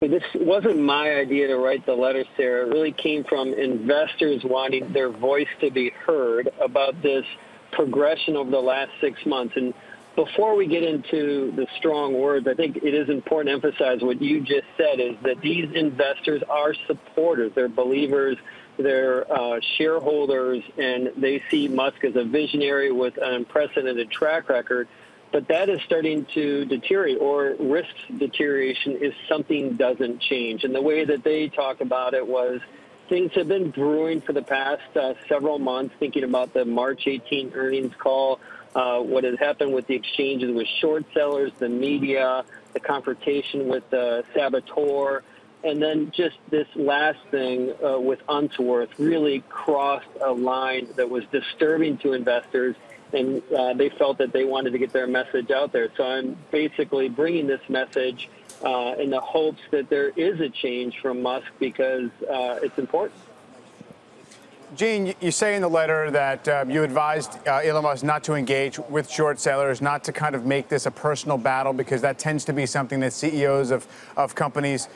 This wasn't my idea to write the letter, Sarah. It really came from investors wanting their voice to be heard about this progression over the last 6 months. And before we get into the strong words, I think it is important to emphasize what you just said, is that these investors are supporters. They're believers. They're shareholders, and they see Musk as a visionary with an unprecedented track record. But that is starting to deteriorate, or risks deterioration if something doesn't change. And the way that they talked about it was things have been brewing for the past several months, thinking about the March 18 earnings call, what has happened with the exchanges with short sellers, the media, the confrontation with the saboteur, and then just this last thing with Unsworth really crossed a line that was disturbing to investors. And they felt that they wanted to get their message out there. So I'm basically bringing this message in the hopes that there is a change from Musk, because it's important. Gene, you say in the letter that you advised Elon Musk not to engage with short sellers, not to kind of make this a personal battle, because that tends to be something that CEOs of companies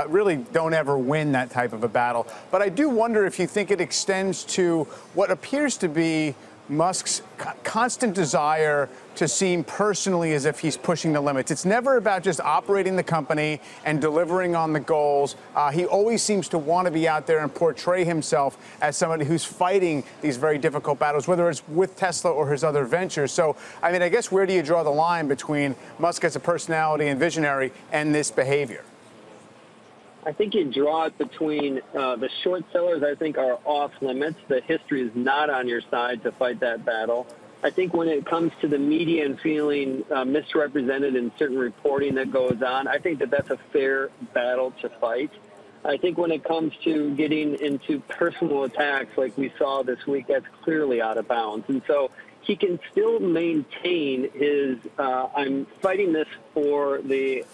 really don't ever win, that type of a battle. But I do wonder if you think it extends to what appears to be Musk's constant desire to seem personally as if he's pushing the limits. It's never about just operating the company and delivering on the goals. He always seems to want to be out there and portray himself as somebody who's fighting these very difficult battles, whether it's with Tesla or his other ventures. So, I mean, I guess where do you draw the line between Musk as a personality and visionary and this behavior? I think you draw it between the short sellers, I think, are off limits. The history is not on your side to fight that battle. I think when it comes to the media and feeling misrepresented in certain reporting that goes on, I think that that's a fair battle to fight. I think when it comes to getting into personal attacks like we saw this week, that's clearly out of bounds. And so he can still maintain his, I'm fighting this for the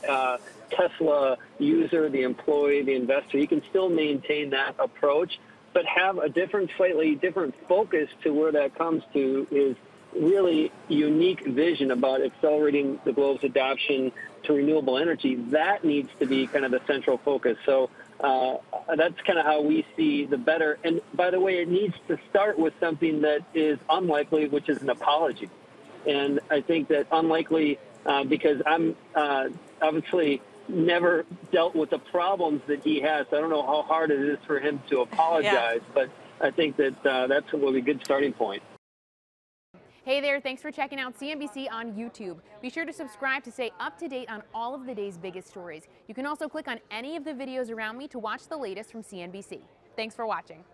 Tesla user, the employee, the investor. He can still maintain that approach, but have a different, slightly different focus to where that comes to is really unique vision about accelerating the globe's adoption to renewable energy. That needs to be kind of the central focus. So that's kind of how we see the better. And by the way, it needs to start with something that is unlikely, which is an apology. And I think that unlikely because I'm obviously never dealt with the problems that he has. I don't know how hard it is for him to apologize, but I think that that's will be a good starting point. Hey there, thanks for checking out CNBC on YouTube. Be sure to subscribe to stay up to date on all of the day's biggest stories. You can also click on any of the videos around me to watch the latest from CNBC. Thanks for watching.